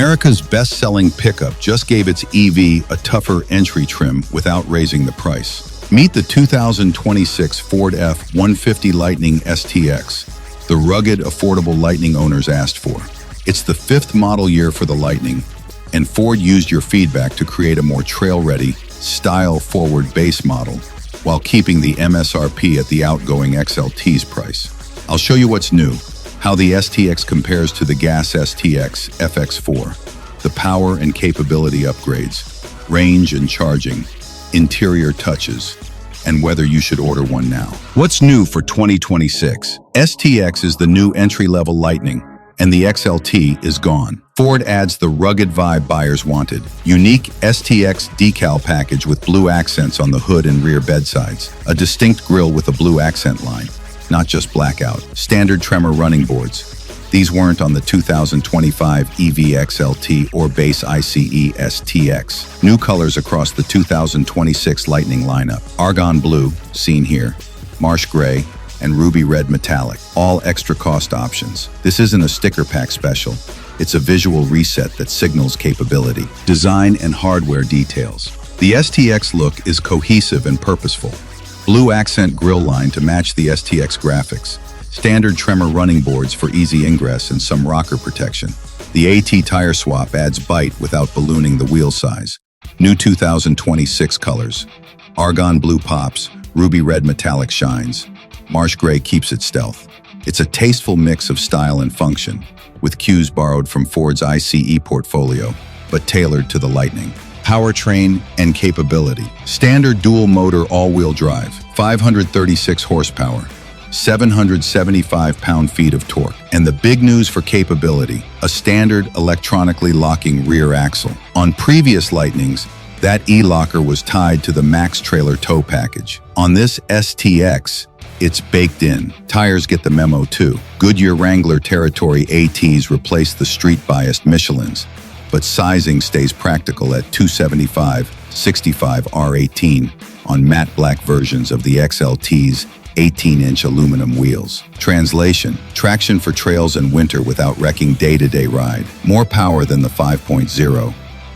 America's best-selling pickup just gave its EV a tougher entry trim without raising the price. Meet the 2026 Ford F-150 Lightning STX, the rugged, affordable Lightning owners asked for. It's the 5th model year for the Lightning, and Ford used your feedback to create a more trail-ready, style-forward base model, while keeping the MSRP at the outgoing XLT's price. I'll show you what's new, how the STX compares to the gas STX FX4, the power and capability upgrades, range and charging, interior touches, and whether you should order one now. What's new for 2026? STX is the new entry-level Lightning, and the XLT is gone. Ford adds the rugged vibe buyers wanted. Unique STX decal package with blue accents on the hood and rear bedsides. A distinct grille with a blue accent line, not just blackout. Standard Tremor running boards. These weren't on the 2025 EV XLT or base ICE STX. New colors across the 2026 Lightning lineup. Argon Blue, seen here, Marsh Gray, and Ruby Red Metallic, all extra cost options. This isn't a sticker pack special. It's a visual reset that signals capability. Design and hardware details. The STX look is cohesive and purposeful. Blue accent grille line to match the STX graphics. Standard Tremor running boards for easy ingress and some rocker protection. The AT tire swap adds bite without ballooning the wheel size. New 2026 colors. Argon Blue pops, Ruby Red Metallic shines. Marsh Gray keeps it stealth. It's a tasteful mix of style and function, with cues borrowed from Ford's ICE portfolio, but tailored to the Lightning. Powertrain and capability. Standard dual motor all-wheel drive, 536 horsepower, 775 pound-feet of torque. And the big news for capability, a standard electronically locking rear axle. On previous Lightnings, that E-locker was tied to the Max trailer tow package. On this STX, it's baked in. Tires get the memo too. Goodyear Wrangler Territory ATs replace the street-biased Michelins, but sizing stays practical at 275/65 R18 on matte black versions of the XLT's 18-inch aluminum wheels. Translation: traction for trails and winter without wrecking day-to-day ride. More power than the 5.0,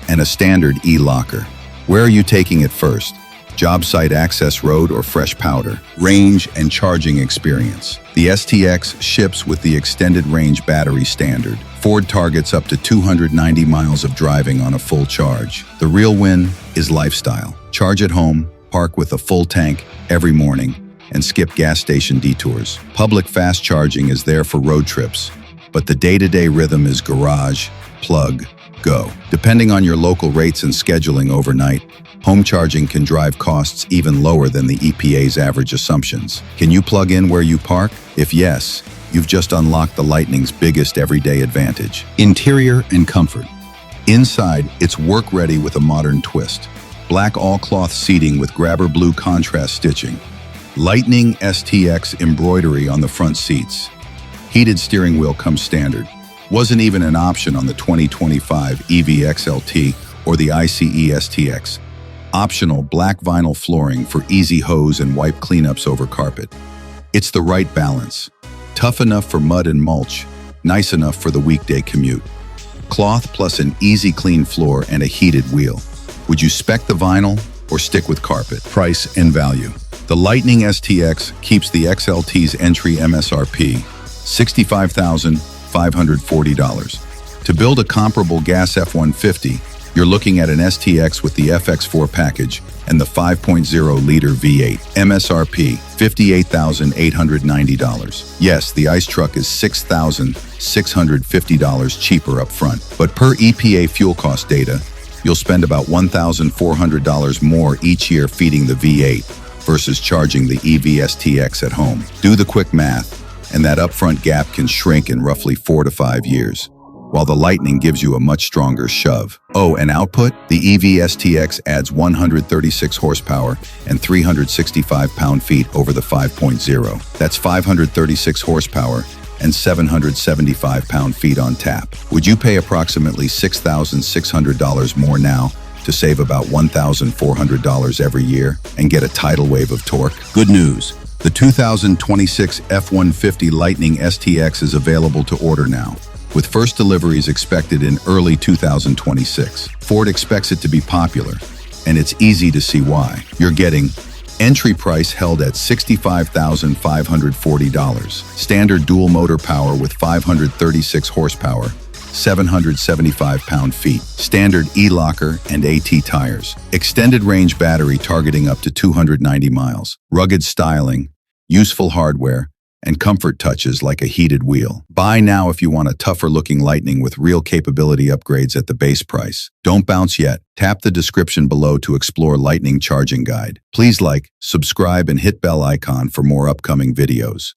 and a standard E-locker. Where are you taking it first? Job site access road or fresh powder? Range and charging experience. The STX ships with the extended range battery standard. Ford targets up to 290 miles of driving on a full charge. The real win is lifestyle. Charge at home, park with a full tank every morning, and skip gas station detours. Public fast charging is there for road trips, but the day-to-day rhythm is garage, plug, go. Depending on your local rates and scheduling overnight, home charging can drive costs even lower than the EPA's average assumptions. Can you plug in where you park? If yes, you've just unlocked the Lightning's biggest everyday advantage. Interior and comfort. Inside, it's work-ready with a modern twist. Black all-cloth seating with grabber blue contrast stitching. Lightning STX embroidery on the front seats. Heated steering wheel comes standard. Wasn't even an option on the 2025 EV XLT or the ICE STX. Optional black vinyl flooring for easy hose and wipe cleanups over carpet. It's the right balance. Tough enough for mud and mulch, nice enough for the weekday commute. Cloth plus an easy clean floor and a heated wheel. Would you spec the vinyl or stick with carpet? Price and value. The Lightning STX keeps the XLT's entry MSRP, $65,540. To build a comparable gas F-150, you're looking at an STX with the FX4 package and the 5.0-liter V8. MSRP, $58,890. Yes, the ICE truck is $6,650 cheaper up front, but per EPA fuel cost data, you'll spend about $1,400 more each year feeding the V8 versus charging the EV STX at home. Do the quick math, and that upfront gap can shrink in roughly 4 to 5 years, while the Lightning gives you a much stronger shove. Oh, and output? The EV STX adds 136 horsepower and 365 pound-feet over the 5.0. That's 536 horsepower and 775 pound-feet on tap. Would you pay approximately $6,600 more now to save about $1,400 every year and get a tidal wave of torque? Good news. The 2026 F-150 Lightning STX is available to order now. with first deliveries expected in early 2026. Ford expects it to be popular, and it's easy to see why. You're getting entry price held at $65,540. Standard dual motor power with 536 horsepower, 775 pound-feet. Standard E-Locker and AT tires. Extended range battery targeting up to 290 miles. Rugged styling, useful hardware, and comfort touches like a heated wheel. Buy now if you want a tougher-looking Lightning with real capability upgrades at the base price. Don't bounce yet. Tap the description below to explore Lightning charging guide. Please like, subscribe, and hit bell icon for more upcoming videos.